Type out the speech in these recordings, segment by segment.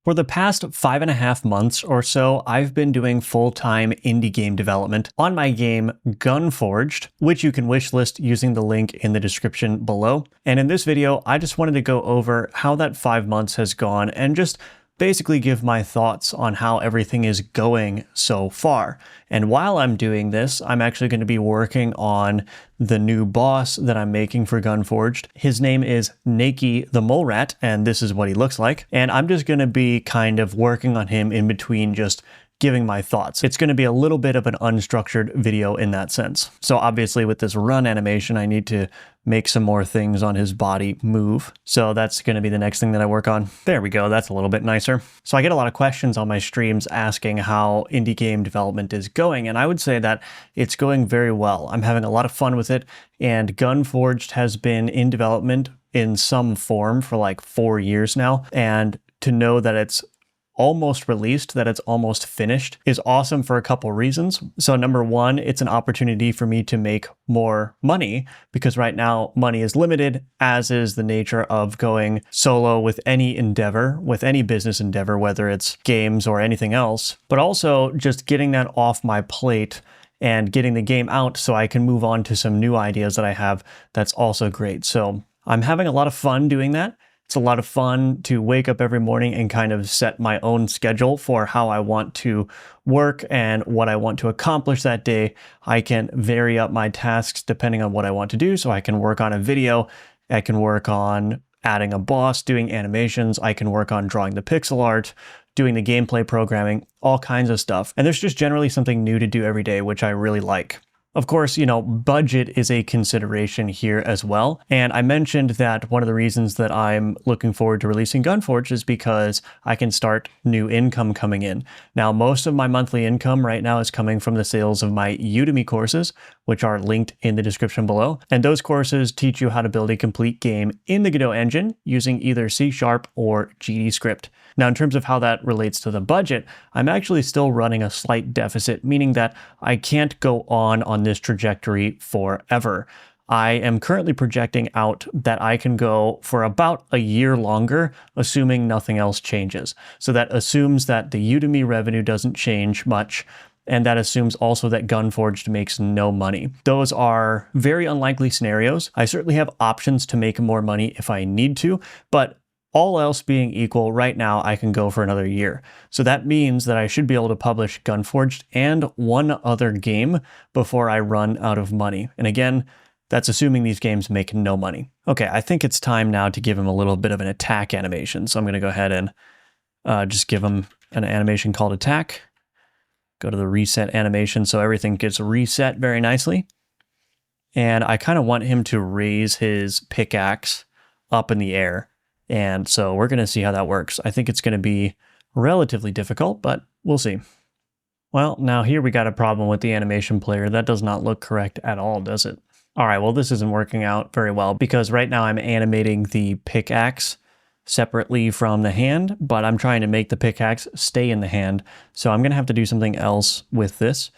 For the past 5.5 months or so, I've been doing full-time indie game development on my game Gunforged, which you can wishlist using the link in the description below. And in this video, I just wanted to go over how that 5 months has gone and just basically give my thoughts on how everything is going so far. And while I'm doing this, I'm actually going to be working on the new boss that I'm making for Gunforged. His name is Naki the Mole Rat, and this is what he looks like. And I'm just going to be kind of working on him in between just giving my thoughts. It's going to be a little bit of an unstructured video in that sense. So obviously with this run animation, I need to make some more things on his body move. So that's going to be the next thing that I work on. There we go. That's a little bit nicer. So I get a lot of questions on my streams asking how indie game development is going. And I would say that it's going very well. I'm having a lot of fun with it. And Gunforged has been in development in some form for like 4 years now. And to know that it's almost released, that it's almost finished, is awesome for a couple reasons. So number one, it's an opportunity for me to make more money because right now money is limited, as is the nature of going solo with any endeavor, with any business endeavor, whether it's games or anything else, but also just getting that off my plate and getting the game out so I can move on to some new ideas that I have. That's also great. So I'm having a lot of fun doing that. It's a lot of fun to wake up every morning and kind of set my own schedule for how I want to work and what I want to accomplish that day. I can vary up my tasks depending on what I want to do. So I can work on a video, I can work on adding a boss, doing animations, I can work on drawing the pixel art, doing the gameplay programming, all kinds of stuff. And there's just generally something new to do every day, which I really like. Of course, budget is a consideration here as well. And I mentioned that one of the reasons that I'm looking forward to releasing Gunforged is because I can start new income coming in. Now, most of my monthly income right now is coming from the sales of my Udemy courses, which are linked in the description below. And those courses teach you how to build a complete game in the Godot engine using either C# or GDScript. Now, in terms of how that relates to the budget, I'm actually still running a slight deficit, meaning that I can't go on this trajectory forever. I am currently projecting out that I can go for about a year longer, assuming nothing else changes. So that assumes that the Udemy revenue doesn't change much, and that assumes also that Gunforged makes no money. Those are very unlikely scenarios. I certainly have options to make more money if I need to, but all else being equal, right now I can go for another year. So that means that I should be able to publish Gunforged and one other game before I run out of money. And again, that's assuming these games make no money. Okay, I think it's time now to give him a little bit of an attack animation. So I'm going to go ahead and just give him an animation called attack. Go to the reset animation so everything gets reset very nicely. And I kind of want him to raise his pickaxe up in the air. And so we're going to see how that works. I think it's going to be relatively difficult, but we'll see. Well, now here we got a problem with the animation player. That does not look correct at all, does it? All right, well, this isn't working out very well because right now I'm animating the pickaxe separately from the hand, but I'm trying to make the pickaxe stay in the hand. So I'm going to have to do something else with this.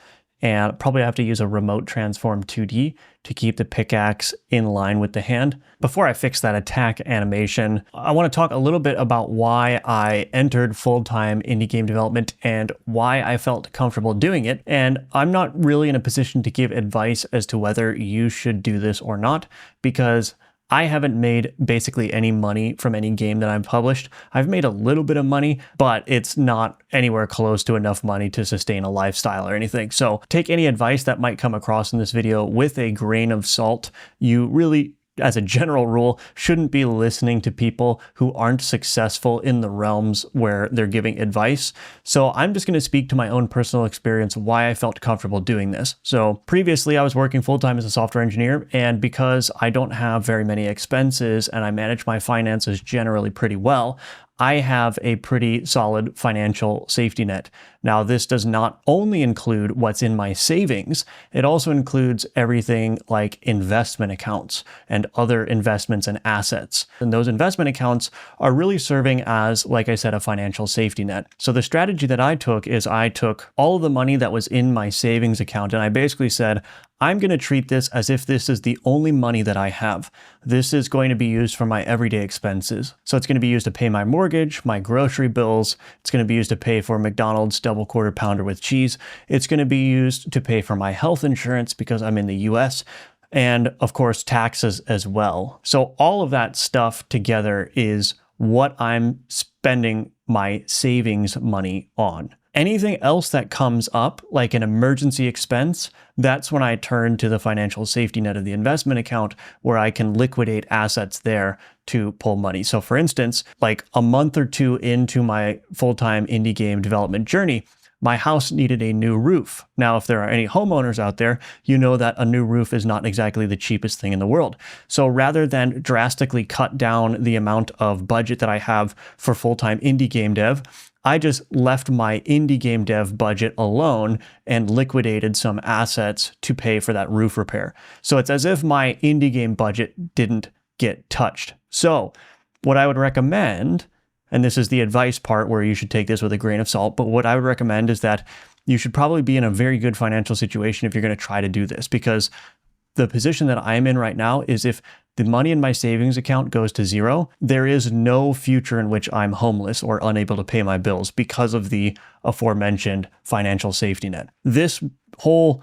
And probably have to use a remote transform 2D to keep the pickaxe in line with the hand. Before I fix that attack animation, I want to talk a little bit about why I entered full-time indie game development and why I felt comfortable doing it. And I'm not really in a position to give advice as to whether you should do this or not, because I haven't made basically any money from any game that I've published. I've made a little bit of money, but it's not anywhere close to enough money to sustain a lifestyle or anything. So take any advice that might come across in this video with a grain of salt. You really, as a general rule, shouldn't be listening to people who aren't successful in the realms where they're giving advice. So I'm just going to speak to my own personal experience, why I felt comfortable doing this. So previously I was working full-time as a software engineer, and because I don't have very many expenses and I manage my finances generally pretty well, I have a pretty solid financial safety net. Now, this does not only include what's in my savings, it also includes everything like investment accounts and other investments and assets. And those investment accounts are really serving as, like I said, a financial safety net. So the strategy that I took is I took all of the money that was in my savings account and I basically said, I'm going to treat this as if this is the only money that I have. This is going to be used for my everyday expenses. So it's going to be used to pay my mortgage, my grocery bills. It's going to be used to pay for McDonald's double quarter pounder with cheese. It's going to be used to pay for my health insurance because I'm in the US. And of course, taxes as well. So all of that stuff together is what I'm spending my savings money on. Anything else that comes up, like an emergency expense, that's when I turn to the financial safety net of the investment account where I can liquidate assets there to pull money. So for instance, like a month or two into my full-time indie game development journey, my house needed a new roof. Now, if there are any homeowners out there, you know that a new roof is not exactly the cheapest thing in the world. So rather than drastically cut down the amount of budget that I have for full-time indie game dev, I just left my indie game dev budget alone and liquidated some assets to pay for that roof repair. So it's as if my indie game budget didn't get touched. So what I would recommend, and this is the advice part where you should take this with a grain of salt, but what I would recommend is that you should probably be in a very good financial situation if you're going to try to do this, because the position that I'm in right now is if the money in my savings account goes to zero, there is no future in which I'm homeless or unable to pay my bills because of the aforementioned financial safety net. This whole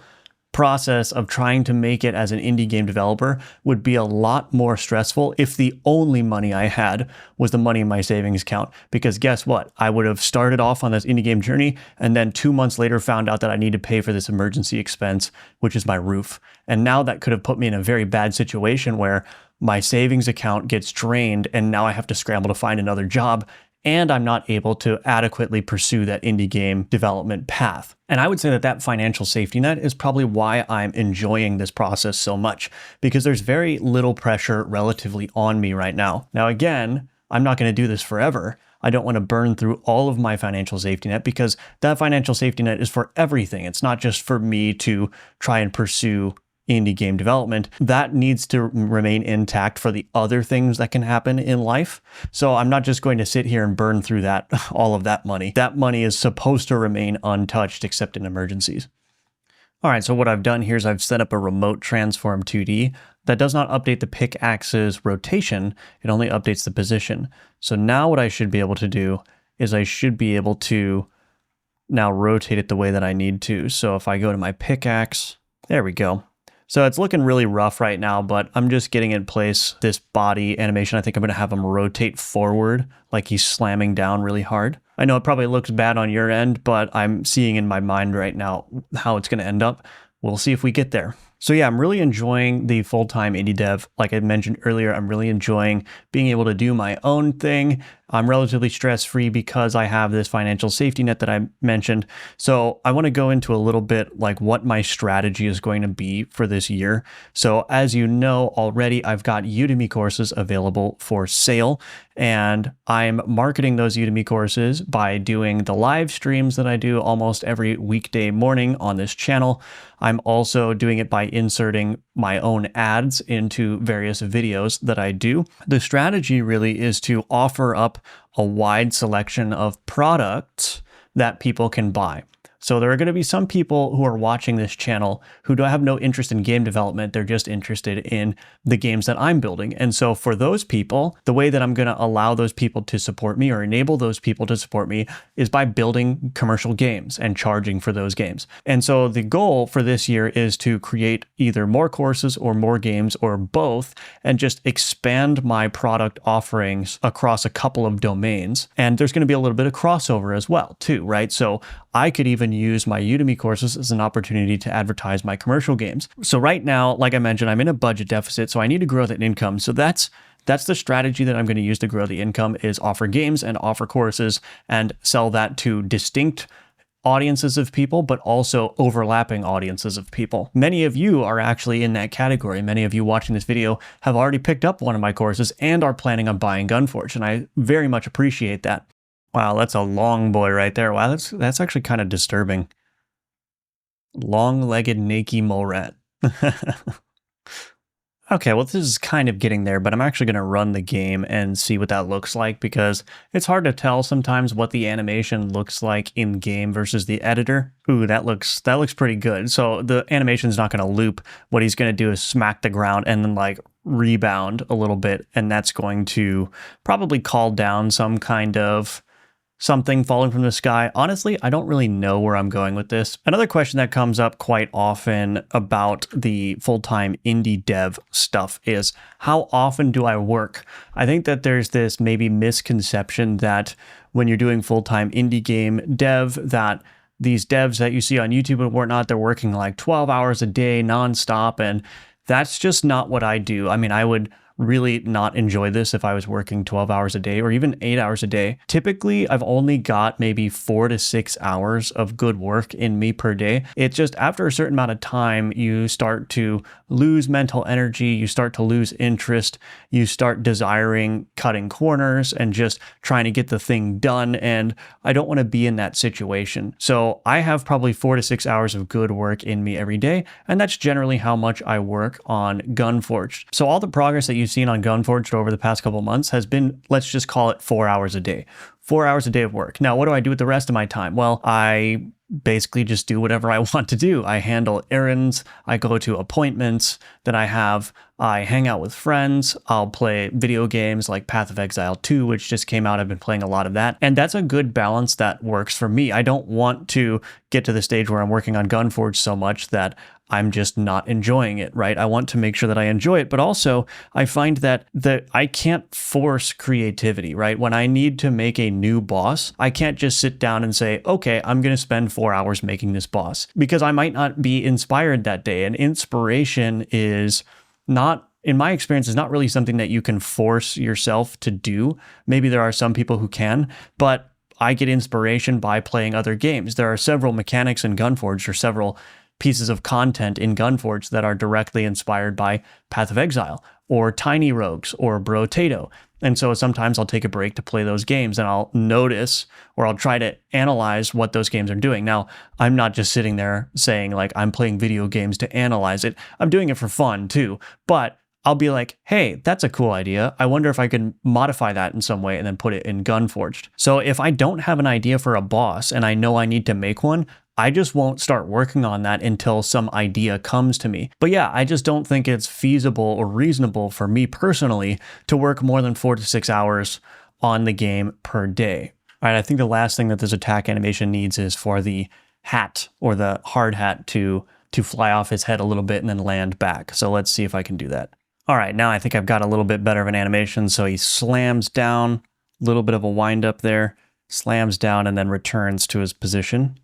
process of trying to make it as an indie game developer would be a lot more stressful if the only money I had was the money in my savings account. Because guess what? I would have started off on this indie game journey and then 2 months later found out that I need to pay for this emergency expense, which is my roof. And now that could have put me in a very bad situation where my savings account gets drained and now I have to scramble to find another job, and I'm not able to adequately pursue that indie game development path. And I would say that that financial safety net is probably why I'm enjoying this process so much, because there's very little pressure relatively on me right now. Now, again, I'm not going to do this forever. I don't want to burn through all of my financial safety net because that financial safety net is for everything. It's not just for me to try and pursue indie game development. That needs to remain intact for the other things that can happen in life. So I'm not just going to sit here and burn through that, all of that money. That money is supposed to remain untouched except in emergencies. All right, so what I've done here is I've set up a remote transform 2D that does not update the pickaxe's rotation. It only updates the position. So now what I should be able to do is I should be able to now rotate it the way that I need to. So if I go to my pickaxe, there we go. So it's looking really rough right now, but I'm just getting in place this body animation. I think I'm going to have him rotate forward like he's slamming down really hard. I know it probably looks bad on your end, but I'm seeing in my mind right now how it's going to end up. We'll see if we get there. So yeah, I'm really enjoying the full-time indie dev. Like I mentioned earlier, I'm really enjoying being able to do my own thing. I'm relatively stress-free because I have this financial safety net that I mentioned. So I want to go into a little bit like what my strategy is going to be for this year. So as you know already, I've got Udemy courses available for sale, and I'm marketing those Udemy courses by doing the live streams that I do almost every weekday morning on this channel. I'm also doing it by inserting my own ads into various videos that I do. The strategy really is to offer up a wide selection of products that people can buy. So there are going to be some people who are watching this channel who don't have no interest in game development. They're just interested in the games that I'm building. And so for those people, the way that I'm going to allow those people to support me or enable those people to support me is by building commercial games and charging for those games. And so the goal for this year is to create either more courses or more games or both, and just expand my product offerings across a couple of domains. And there's going to be a little bit of crossover as well too, right? So I could even use my Udemy courses as an opportunity to advertise my commercial games. So right now, like I mentioned, I'm in a budget deficit, so I need to grow that income. So that's the strategy that I'm going to use to grow the income, is offer games and offer courses and sell that to distinct audiences of people, but also overlapping audiences of people. Many of you are actually in that category. Many of you watching this video have already picked up one of my courses and are planning on buying Gunforge, and I very much appreciate that. Wow, that's a long boy right there. Wow, that's actually kind of disturbing. Long-legged Nakey mole rat. Okay, well, this is kind of getting there, but I'm actually going to run the game and see what that looks like because it's hard to tell sometimes what the animation looks like in game versus the editor. Ooh, that looks pretty good. So the animation's not going to loop. What he's going to do is smack the ground and then like rebound a little bit, and that's going to probably call down some kind of something falling from the sky. Honestly, I don't really know where I'm going with this. Another question that comes up quite often about the full-time indie dev stuff is, how often do I work? I think that there's this maybe misconception that when you're doing full-time indie game dev, that these devs that you see on YouTube and whatnot, they're working like 12 hours a day nonstop, and that's just not what I do. I mean, I would really not enjoy this if I was working 12 hours a day or even 8 hours a day. Typically, I've only got maybe 4 to 6 hours of good work in me per day. It's just after a certain amount of time, you start to lose mental energy, you start to lose interest, you start desiring cutting corners and just trying to get the thing done. And I don't want to be in that situation. So I have probably 4 to 6 hours of good work in me every day. And that's generally how much I work on Gunforged. So all the progress that you've seen on Gunforged over the past couple months has been, let's just call it 4 hours a day. 4 hours a day of work. Now, what do I do with the rest of my time? Well, I basically just do whatever I want to do. I handle errands, I go to appointments that I hang out with friends, I'll play video games like Path of Exile 2, which just came out. I've been playing a lot of that. And that's a good balance that works for me. I don't want to get to the stage where I'm working on Gunforged so much that I'm just not enjoying it, right? I want to make sure that I enjoy it, but also I find that I can't force creativity, right? When I need to make a new boss, I can't just sit down and say, okay, I'm going to spend 4 hours making this boss, because I might not be inspired that day. And inspiration is not, in my experience, is not really something that you can force yourself to do. Maybe there are some people who can, but I get inspiration by playing other games. There are several mechanics in Gunforged, or several pieces of content in Gunforged that are directly inspired by Path of Exile or Tiny Rogues or Brotato. And so sometimes I'll take a break to play those games and I'll notice, or I'll try to analyze what those games are doing. Now, I'm not just sitting there saying like I'm playing video games to analyze it. I'm doing it for fun too, but I'll be like, hey, that's a cool idea. I wonder if I can modify that in some way and then put it in Gunforged. So if I don't have an idea for a boss and I know I need to make one, I just won't start working on that until some idea comes to me. But yeah, I just don't think it's feasible or reasonable for me personally to work more than 4 to 6 hours on the game per day. All right, I think the last thing that this attack animation needs is for the hat, or the hard hat, to fly off his head a little bit and then land back. So let's see if I can do that. All right, now I think I've got a little bit better of an animation. So he slams down, a little bit of a wind up there, slams down and then returns to his position.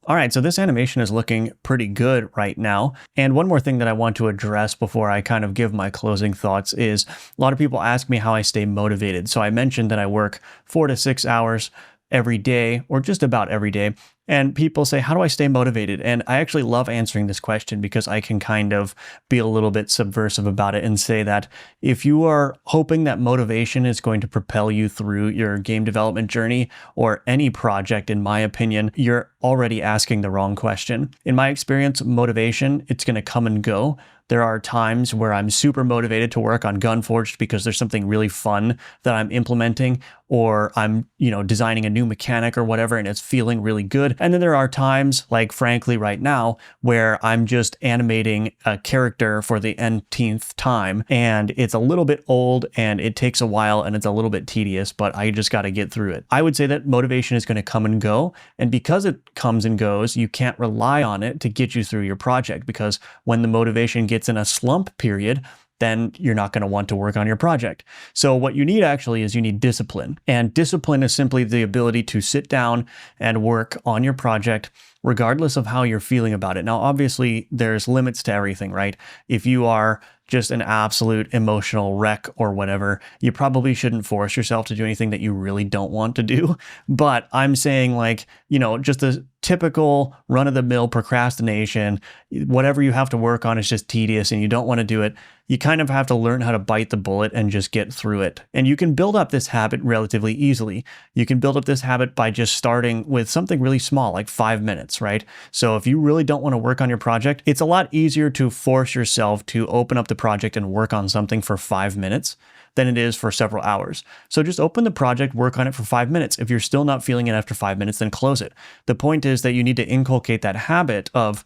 All right, so this animation is looking pretty good right now. And one more thing that I want to address before I kind of give my closing thoughts is, a lot of people ask me how I stay motivated. So I mentioned that I work 4 to 6 hours every day, or just about every day. And people say, how do I stay motivated? And I actually love answering this question because I can kind of be a little bit subversive about it and say that if you are hoping that motivation is going to propel you through your game development journey or any project, in my opinion, you're already asking the wrong question. In my experience, motivation, it's going to come and go. There are times where I'm super motivated to work on Gunforged because there's something really fun that I'm implementing, or I'm, designing a new mechanic or whatever, and it's feeling really good. And then there are times, like frankly right now, where I'm just animating a character for the nth time, and it's a little bit old and it takes a while and it's a little bit tedious, but I just got to get through it. I would say that motivation is going to come and go. And because it comes and goes, you can't rely on it to get you through your project, because when the motivation gets in a slump period, then you're not going to want to work on your project. So what you need actually is you need discipline. And discipline is simply the ability to sit down and work on your project regardless of how you're feeling about it. Now, obviously, there's limits to everything, right? If you are just an absolute emotional wreck or whatever, you probably shouldn't force yourself to do anything that you really don't want to do. But I'm saying, like, just typical run-of-the-mill procrastination, whatever you have to work on is just tedious and you don't want to do it, you kind of have to learn how to bite the bullet and just get through it. And you can build up this habit relatively easily. You can build up this habit by just starting with something really small, like 5 minutes, right? So if you really don't want to work on your project, it's a lot easier to force yourself to open up the project and work on something for 5 minutes than it is for several hours. So just open the project, work on it for 5 minutes. If you're still not feeling it after 5 minutes, then close it. The point is that you need to inculcate that habit of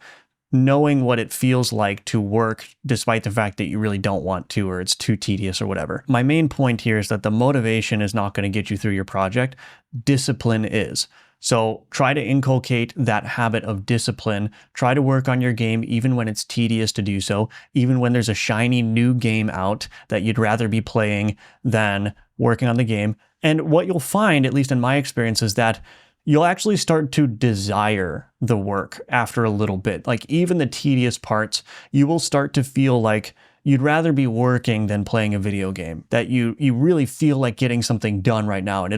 knowing what it feels like to work despite the fact that you really don't want to, or it's too tedious or whatever. My main point here is that the motivation is not going to get you through your project. Discipline is. So try to inculcate that habit of discipline. Try to work on your game even when it's tedious to do so, even when there's a shiny new game out that you'd rather be playing than working on the game. And what you'll find, at least in my experience, is that you'll actually start to desire the work after a little bit. Like even the tedious parts, you will start to feel like you'd rather be working than playing a video game, that you really feel like getting something done right now, and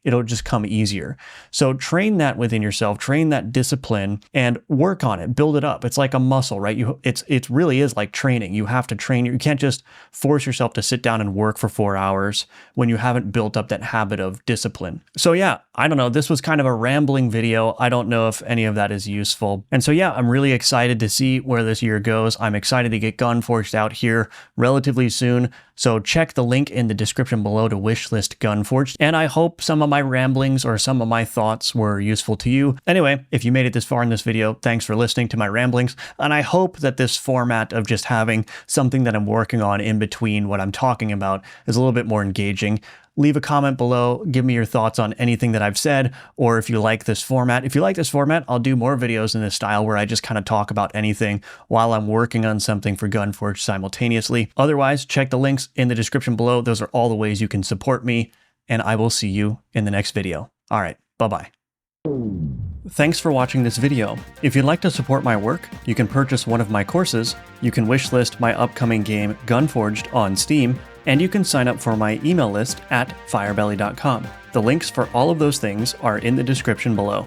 it'll just come easier. So train that within yourself, train that discipline and work on it, build it up. It's like a muscle, right? It really is like training. You have to train. You can't just force yourself to sit down and work for 4 hours when you haven't built up that habit of discipline. So yeah, I don't know. This was kind of a rambling video. I don't know if any of that is useful. And so yeah, I'm really excited to see where this year goes. I'm excited to get Gunforged out here relatively soon. So check the link in the description below to wishlist Gunforged. And I hope some of my ramblings or some of my thoughts were useful to you. Anyway, if you made it this far in this video, thanks for listening to my ramblings. And I hope that this format of just having something that I'm working on in between what I'm talking about is a little bit more engaging. Leave a comment below, give me your thoughts on anything that I've said, or if you like this format. If you like this format, I'll do more videos in this style where I just kind of talk about anything while I'm working on something for Gunforged simultaneously. Otherwise, check the links in the description below. Those are all the ways you can support me, and I will see you in the next video. All right, bye-bye. Thanks for watching this video. If you'd like to support my work, you can purchase one of my courses, you can wishlist my upcoming game Gunforged on Steam, and you can sign up for my email list at firebelly.com. The links for all of those things are in the description below.